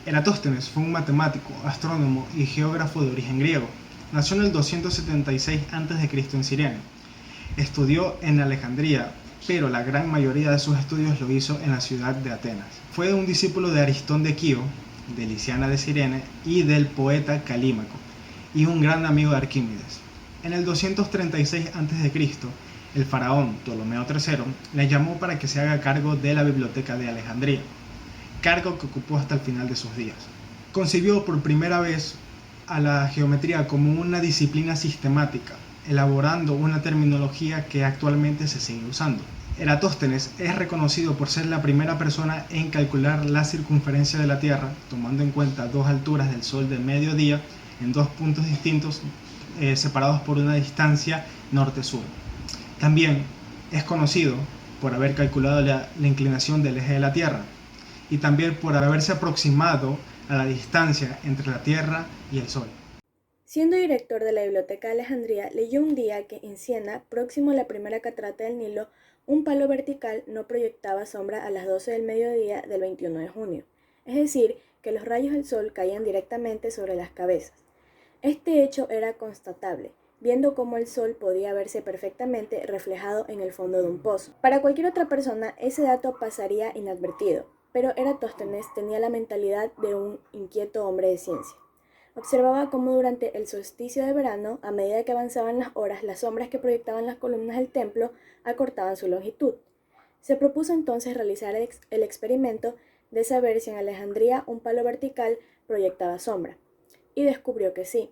Eratóstenes fue un matemático, astrónomo y geógrafo de origen griego. Nació en el 276 a.C. en Cirene. Estudió en Alejandría, pero la gran mayoría de sus estudios lo hizo en la ciudad de Atenas. Fue un discípulo de Aristón de Quío, de Lisiana de Cirene y del poeta Calímaco, y un gran amigo de Arquímedes. En el 236 a.C., el faraón Ptolomeo III le llamó para que se haga cargo de la biblioteca de Alejandría, cargo que ocupó hasta el final de sus días. Concibió por primera vez a la geometría como una disciplina sistemática, elaborando una terminología que actualmente se sigue usando. Eratóstenes es reconocido por ser la primera persona en calcular la circunferencia de la Tierra, tomando en cuenta dos alturas del Sol de mediodía en dos puntos distintos, separados por una distancia norte-sur. También es conocido por haber calculado la inclinación del eje de la Tierra y también por haberse aproximado a la distancia entre la Tierra y el Sol. Siendo director de la Biblioteca de Alejandría, leyó un día que en Siena, próximo a la primera catarata del Nilo, un palo vertical no proyectaba sombra a las 12 del mediodía del 21 de junio, es decir, que los rayos del sol caían directamente sobre las cabezas. Este hecho era constatable, viendo cómo el sol podía verse perfectamente reflejado en el fondo de un pozo. Para cualquier otra persona, ese dato pasaría inadvertido, pero Eratóstenes tenía la mentalidad de un inquieto hombre de ciencia. Observaba cómo durante el solsticio de verano, a medida que avanzaban las horas, las sombras que proyectaban las columnas del templo acortaban su longitud. Se propuso entonces realizar el experimento de saber si en Alejandría un palo vertical proyectaba sombra, y descubrió que sí.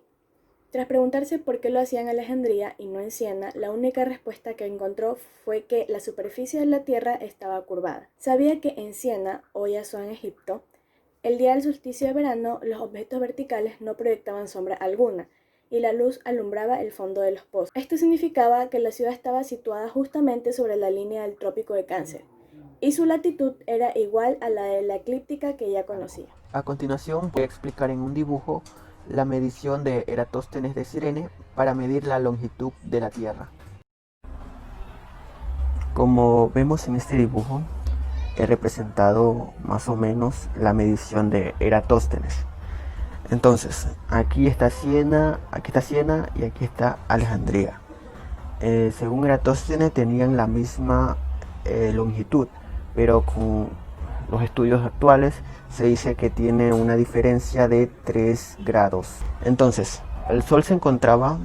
Tras preguntarse por qué lo hacía en Alejandría y no en Siena, la única respuesta que encontró fue que la superficie de la Tierra estaba curvada. Sabía que en Siena, hoy Asuán en Egipto, el día del solsticio de verano, los objetos verticales no proyectaban sombra alguna, y la luz alumbraba el fondo de los pozos. Esto significaba que la ciudad estaba situada justamente sobre la línea del Trópico de Cáncer, y su latitud era igual a la de la eclíptica que ya conocía. A continuación voy a explicar en un dibujo la medición de Eratóstenes de Cirene para medir la longitud de la Tierra. Como vemos en este dibujo, he representado más o menos la medición de Eratóstenes. Entonces, aquí está Siena y aquí está Alejandría. Según Eratóstenes tenían la misma longitud, pero con los estudios actuales se dice que tiene una diferencia de 3 grados. Entonces, el Sol se encontraba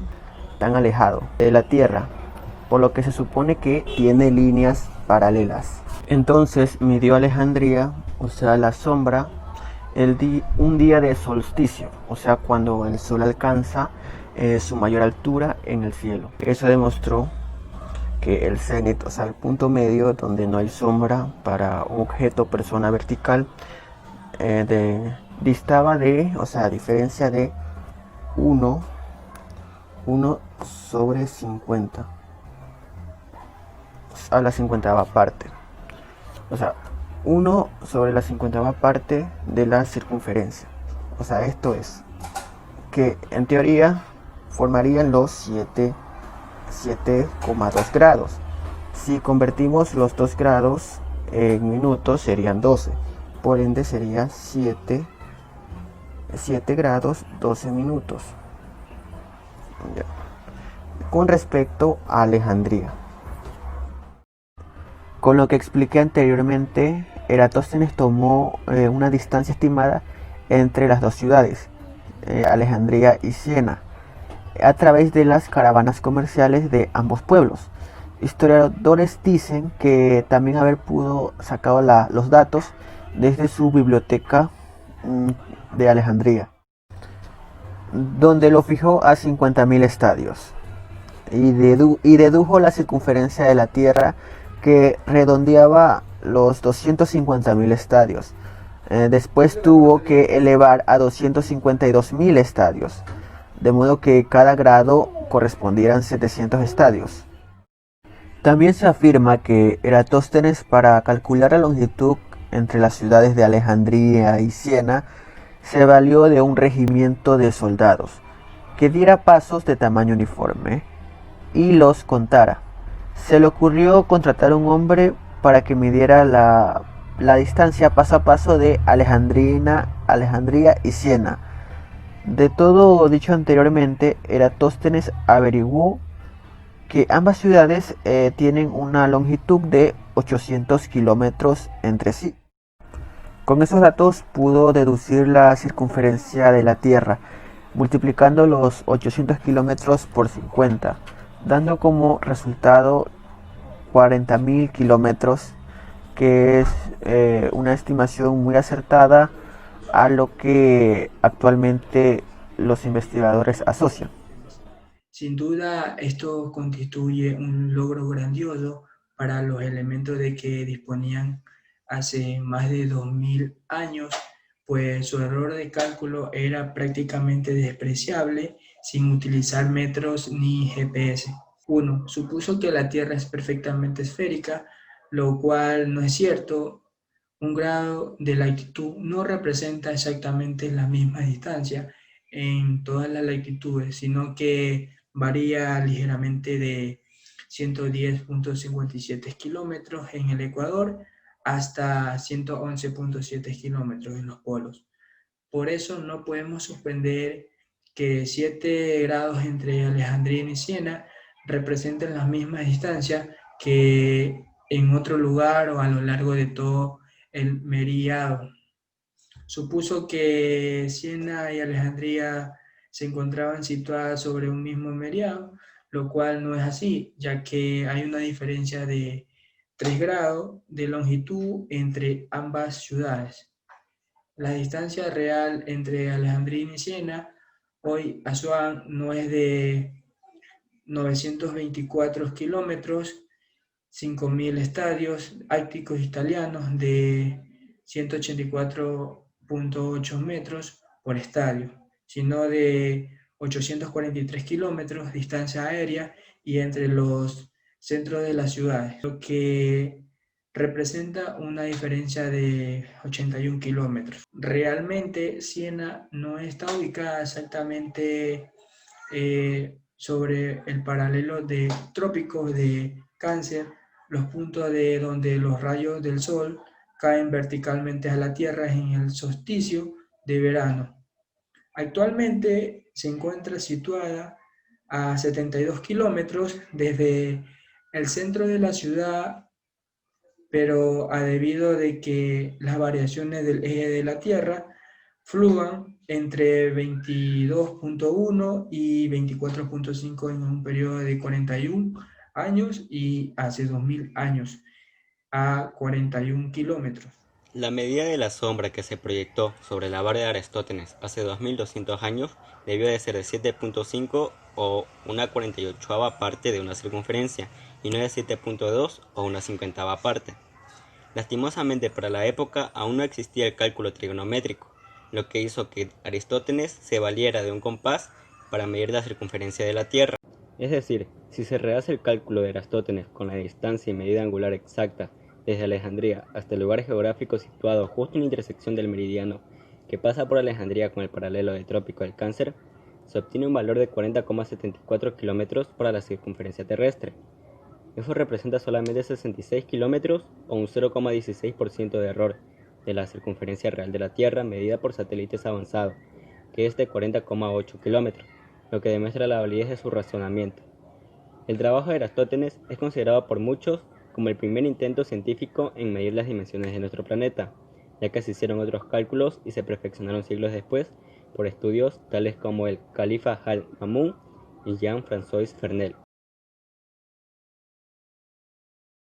tan alejado de la Tierra, por lo que se supone que tiene líneas paralelas. Entonces midió Alejandría, o sea la sombra, un día de solsticio, o sea cuando el Sol alcanza su mayor altura en el cielo. Eso demostró que el cenit, o sea el punto medio donde no hay sombra para un objeto persona vertical, distaba de, o sea a diferencia de 1 sobre 50 a la 50ª parte, o sea 1 sobre la 50ª parte de la circunferencia. O sea, esto es que en teoría formarían los 7,2 grados. Si convertimos los 2 grados en minutos serían 12, por ende sería 7 grados 12 minutos. Ya. Con respecto a Alejandría, con lo que expliqué anteriormente, Eratóstenes tomó una distancia estimada entre las dos ciudades, Alejandría y Siena, a través de las caravanas comerciales de ambos pueblos. Historiadores dicen que también pudo sacado los datos desde su biblioteca de Alejandría, donde lo fijó a 50.000 estadios y dedujo la circunferencia de la Tierra, que redondeaba los 250.000 estadios. Después tuvo que elevar a 252.000 estadios, de modo que cada grado correspondieran 700 estadios. También se afirma que Eratóstenes, para calcular la longitud entre las ciudades de Alejandría y Siena, se valió de un regimiento de soldados que diera pasos de tamaño uniforme y los contara. Se le ocurrió contratar a un hombre para que midiera la la distancia paso a paso de Alejandría y Siena. De todo dicho anteriormente, Eratóstenes averiguó que ambas ciudades tienen una longitud de 800 kilómetros entre sí. Con esos datos pudo deducir la circunferencia de la Tierra, multiplicando los 800 kilómetros por 50, dando como resultado 40.000 kilómetros, que es una estimación muy acertada a lo que actualmente los investigadores asocian. Sin duda, esto constituye un logro grandioso para los elementos de que disponían hace más de 2000 años, pues su error de cálculo era prácticamente despreciable sin utilizar metros ni GPS. 1. Supuso que la Tierra es perfectamente esférica, lo cual no es cierto. Un grado de latitud no representa exactamente la misma distancia en todas las latitudes, sino que varía ligeramente de 110.57 kilómetros en el Ecuador hasta 111.7 kilómetros en los polos. Por eso no podemos suspender que 7 grados entre Alejandría y Siena representen la misma distancia que en otro lugar o a lo largo de todo el meridiano. Supuso que Siena y Alejandría se encontraban situadas sobre un mismo meridiano, lo cual no es así, ya que hay una diferencia de 3 grados de longitud entre ambas ciudades. La distancia real entre Alejandría y Siena, hoy Asuán, no es de 924 kilómetros, 5.000 estadios ácticos italianos de 184.8 metros por estadio, sino de 843 kilómetros distancia aérea y entre los centros de las ciudades, lo que representa una diferencia de 81 kilómetros. Realmente Siena no está ubicada exactamente sobre el paralelo de trópicos de Cáncer, los puntos de donde los rayos del sol caen verticalmente a la Tierra en el solsticio de verano. Actualmente se encuentra situada a 72 kilómetros desde el centro de la ciudad, pero debido de que las variaciones del eje de la Tierra fluctúan entre 22.1 y 24.5 en un periodo de 41 años y hace 2000 años a 41 kilómetros. La medida de la sombra que se proyectó sobre la barra de Aristóteles hace 2200 años debió de ser de 7.5 o una 48ava parte de una circunferencia y no de 7.2 o una 50ava parte. Lastimosamente para la época aún no existía el cálculo trigonométrico, lo que hizo que Aristóteles se valiera de un compás para medir la circunferencia de la Tierra. Es decir, si se rehace el cálculo de Aristóteles con la distancia y medida angular exacta desde Alejandría hasta el lugar geográfico situado justo en la intersección del meridiano que pasa por Alejandría con el paralelo del trópico del Cáncer, se obtiene un valor de 40,74 kilómetros para la circunferencia terrestre. Eso representa solamente 66 kilómetros o un 0,16% de error de la circunferencia real de la Tierra medida por satélites avanzados, que es de 40,8 kilómetros, lo que demuestra la validez de su razonamiento. El trabajo de Eratóstenes es considerado por muchos como el primer intento científico en medir las dimensiones de nuestro planeta, ya que se hicieron otros cálculos y se perfeccionaron siglos después por estudios tales como el Califa Al-Ma'mun y Jean-François Fresnel.